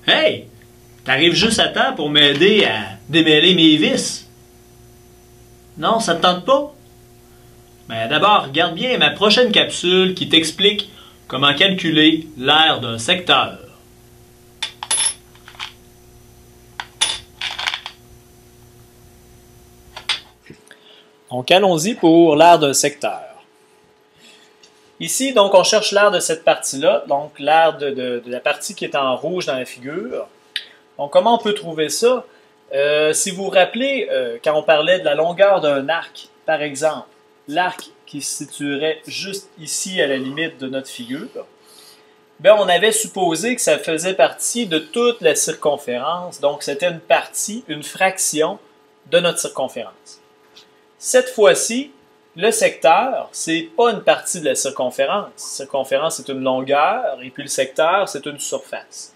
Hey! T'arrives juste à temps pour m'aider à démêler mes vis. Non, ça te tente pas? Mais d'abord, regarde bien ma prochaine capsule qui t'explique comment calculer l'aire d'un secteur. Donc, allons-y pour l'aire d'un secteur. Ici, donc, on cherche l'aire de cette partie-là, donc l'aire de la partie qui est en rouge dans la figure. Donc, comment on peut trouver ça? Si vous vous rappelez, quand on parlait de la longueur d'un arc, par exemple, l'arc qui se situerait juste ici à la limite de notre figure, bien, on avait supposé que ça faisait partie de toute la circonférence, donc c'était une partie, une fraction de notre circonférence. Cette fois-ci, le secteur, c'est pas une partie de la circonférence. La circonférence, c'est une longueur, et puis le secteur, c'est une surface.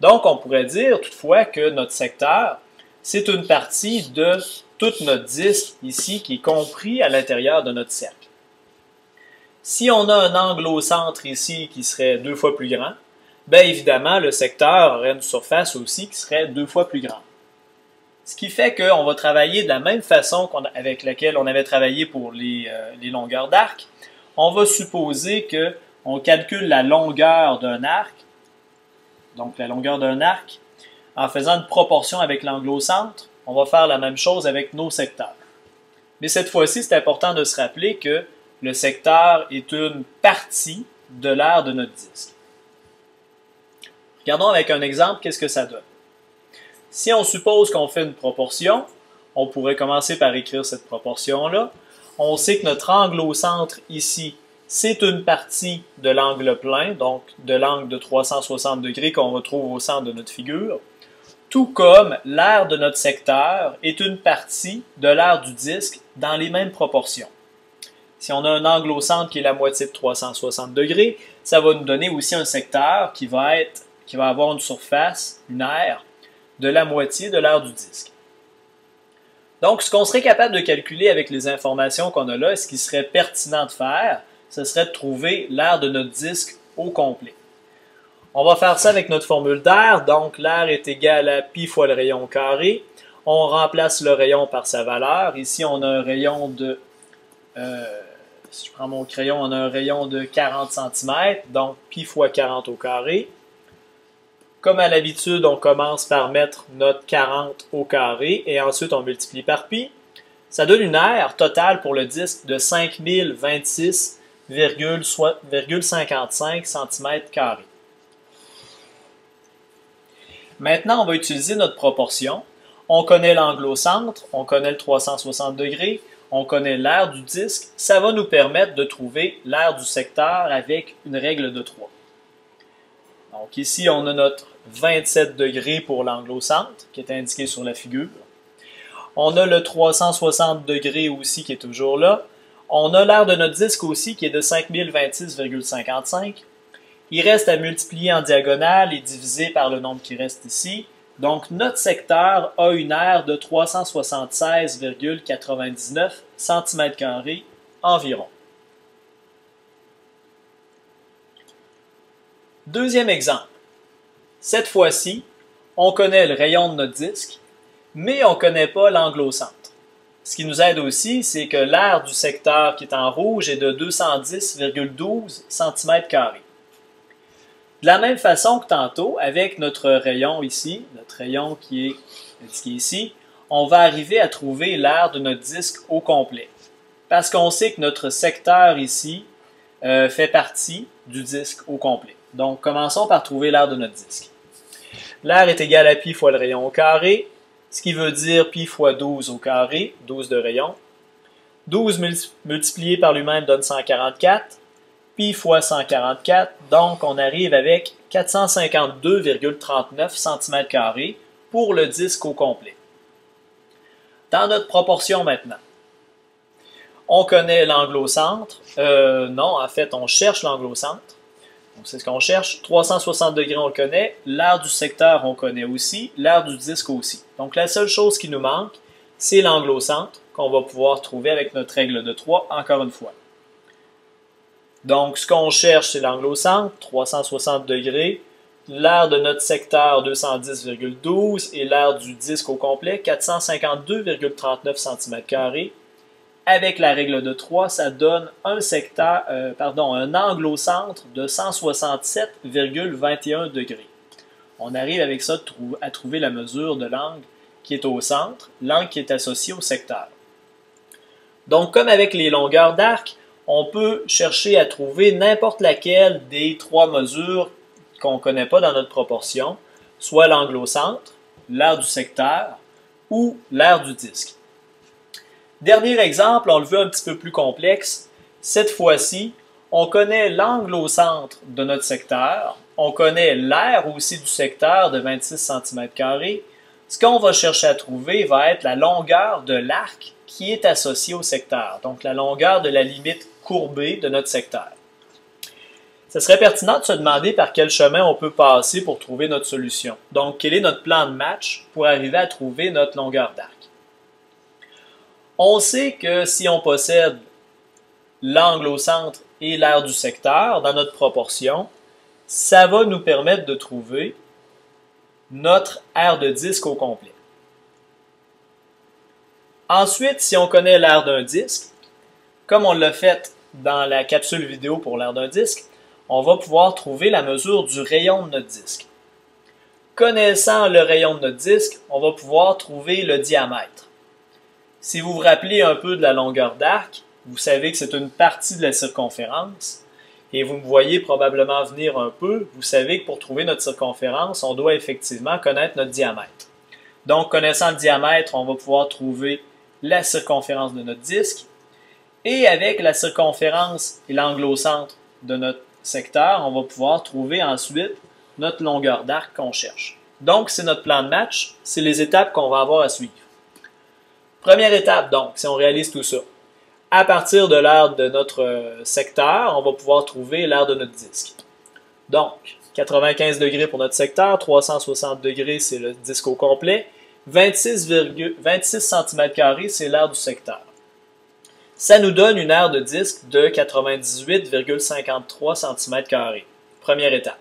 Donc, on pourrait dire toutefois que notre secteur, c'est une partie de tout notre disque ici qui est compris à l'intérieur de notre cercle. Si on a un angle au centre ici qui serait 2 fois plus grand, bien évidemment, le secteur aurait une surface aussi qui serait 2 fois plus grande. Ce qui fait qu'on va travailler de la même façon avec laquelle on avait travaillé pour les longueurs d'arc. On va supposer qu'on calcule la longueur d'un arc, donc la longueur d'un arc, en faisant une proportion avec l'angle au centre. On va faire la même chose avec nos secteurs. Mais cette fois-ci, c'est important de se rappeler que le secteur est une partie de l'aire de notre disque. Regardons avec un exemple, qu'est-ce que ça donne. Si on suppose qu'on fait une proportion, on pourrait commencer par écrire cette proportion-là. On sait que notre angle au centre ici, c'est une partie de l'angle plein, donc de l'angle de 360 degrés qu'on retrouve au centre de notre figure, tout comme l'aire de notre secteur est une partie de l'aire du disque dans les mêmes proportions. Si on a un angle au centre qui est la moitié de 360 degrés, ça va nous donner aussi un secteur qui va avoir une surface, une aire, de la moitié de l'aire du disque. Donc, ce qu'on serait capable de calculer avec les informations qu'on a là, et ce qui serait pertinent de faire, ce serait de trouver l'aire de notre disque au complet. On va faire ça avec notre formule d'aire. Donc, l'aire est égale à pi fois le rayon au carré. On remplace le rayon par sa valeur. Ici, on a un rayon de... si je prends mon crayon, on a un rayon de 40 cm, donc pi fois 40 au carré. Comme à l'habitude, on commence par mettre notre 40 au carré et ensuite on multiplie par pi. Ça donne une aire totale pour le disque de 5026,55 cm². Maintenant, on va utiliser notre proportion. On connaît l'angle au centre, on connaît le 360 degrés, on connaît l'aire du disque. Ça va nous permettre de trouver l'aire du secteur avec une règle de 3. Donc ici, on a notre 27 degrés pour l'angle au centre, qui est indiqué sur la figure. On a le 360 degrés aussi qui est toujours là. On a l'aire de notre disque aussi qui est de 5026,55. Il reste à multiplier en diagonale et diviser par le nombre qui reste ici. Donc notre secteur a une aire de 376,99 cm² environ. Deuxième exemple. Cette fois-ci, on connaît le rayon de notre disque, mais on ne connaît pas l'angle au centre. Ce qui nous aide aussi, c'est que l'aire du secteur qui est en rouge est de 210,12 cm². De la même façon que tantôt, avec notre rayon ici, notre rayon qui est indiqué ici, on va arriver à trouver l'aire de notre disque au complet. Parce qu'on sait que notre secteur ici fait partie du disque au complet. Donc, commençons par trouver l'aire de notre disque. L'aire est égale à pi fois le rayon au carré, ce qui veut dire pi fois 12 au carré, 12 de rayon. 12 multiplié par lui-même donne 144, pi fois 144, donc on arrive avec 452,39 cm² pour le disque au complet. Dans notre proportion maintenant, on connaît l'angle au centre. Non, en fait, on cherche l'angle au centre. Donc, c'est ce qu'on cherche. 360 degrés, on le connaît. L'aire du secteur, on connaît aussi. L'aire du disque aussi. Donc, la seule chose qui nous manque, c'est l'angle au centre qu'on va pouvoir trouver avec notre règle de 3, encore une fois. Donc, ce qu'on cherche, c'est l'angle au centre, 360 degrés. l'aire de notre secteur 210,12 et l'aire du disque au complet 452,39 cm². Avec la règle de 3, ça donne un angle au centre de 167,21 degrés. On arrive avec ça à trouver la mesure de l'angle qui est au centre, l'angle qui est associé au secteur. Donc, comme avec les longueurs d'arc, on peut chercher à trouver n'importe laquelle des trois mesures qu'on ne connaît pas dans notre proportion, soit l'angle au centre, l'aire du secteur ou l'aire du disque. Dernier exemple, on le veut un petit peu plus complexe. Cette fois-ci, on connaît l'angle au centre de notre secteur, on connaît l'aire aussi du secteur de 26 cm². Ce qu'on va chercher à trouver va être la longueur de l'arc qui est associé au secteur, donc la longueur de la limite courbée de notre secteur. Ce serait pertinent de se demander par quel chemin on peut passer pour trouver notre solution. Donc, quel est notre plan de match pour arriver à trouver notre longueur d'arc? On sait que si on possède l'angle au centre et l'aire du secteur dans notre proportion, ça va nous permettre de trouver notre aire de disque au complet. Ensuite, si on connaît l'aire d'un disque, comme on l'a fait dans la capsule vidéo pour l'aire d'un disque, on va pouvoir trouver la mesure du rayon de notre disque. Connaissant le rayon de notre disque, on va pouvoir trouver le diamètre. Si vous vous rappelez un peu de la longueur d'arc, vous savez que c'est une partie de la circonférence, et vous me voyez probablement venir un peu, vous savez que pour trouver notre circonférence, on doit effectivement connaître notre diamètre. Donc, connaissant le diamètre, on va pouvoir trouver la circonférence de notre disque, et avec la circonférence et l'angle au centre de notre secteur, on va pouvoir trouver ensuite notre longueur d'arc qu'on cherche. Donc, c'est notre plan de match, c'est les étapes qu'on va avoir à suivre. Première étape, donc, si on réalise tout ça. À partir de l'aire de notre secteur, on va pouvoir trouver l'aire de notre disque. Donc, 95 degrés pour notre secteur, 360 degrés, c'est le disque au complet, 26 cm², c'est l'aire du secteur. Ça nous donne une aire de disque de 98,53 cm². Première étape.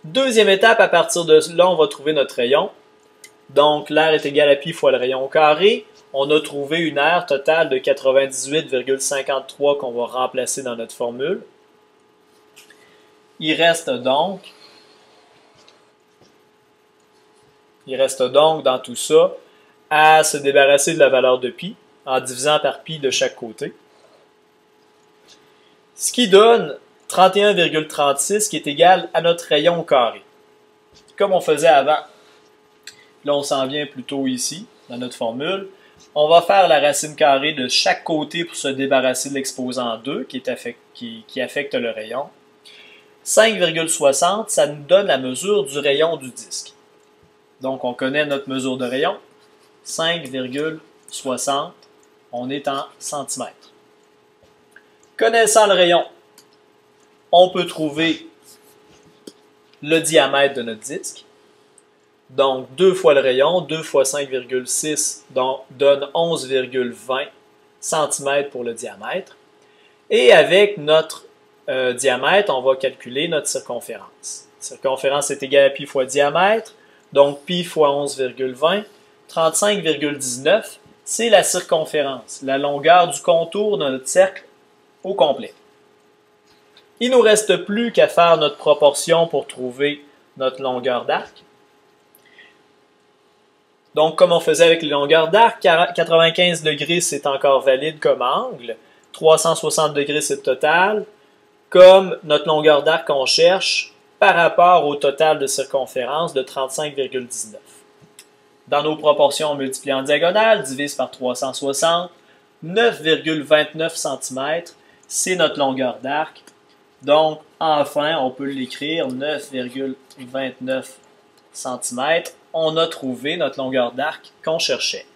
Deuxième étape, à partir de là, on va trouver notre rayon. Donc, l'aire est égale à pi fois le rayon au carré. On a trouvé une aire totale de 98,53 qu'on va remplacer dans notre formule. Il reste donc dans tout ça à se débarrasser de la valeur de pi en divisant par pi de chaque côté. Ce qui donne 31,36 qui est égal à notre rayon au carré. Comme on faisait avant. Là, on s'en vient plutôt ici, dans notre formule. On va faire la racine carrée de chaque côté pour se débarrasser de l'exposant 2 qui affecte le rayon. 5,60, ça nous donne la mesure du rayon du disque. Donc, on connaît notre mesure de rayon. 5,60, on est en centimètres. Connaissant le rayon, on peut trouver le diamètre de notre disque. Donc, 2 fois le rayon, 2 fois 5,6 donne 11,20 cm pour le diamètre. Et avec notre diamètre, on va calculer notre circonférence. Circonférence est égale à pi fois diamètre, donc pi fois 11,20, 35,19, c'est la circonférence, la longueur du contour de notre cercle au complet. Il ne nous reste plus qu'à faire notre proportion pour trouver notre longueur d'arc. Donc, comme on faisait avec les longueurs d'arc, 95 degrés, c'est encore valide comme angle. 360 degrés, c'est le total. Comme notre longueur d'arc qu'on cherche par rapport au total de circonférence de 35,19. Dans nos proportions, on multiplie en diagonale, divise par 360, 9,29 cm, c'est notre longueur d'arc. Donc, enfin, on peut l'écrire, 9,29 cm. On a trouvé notre longueur d'arc qu'on cherchait.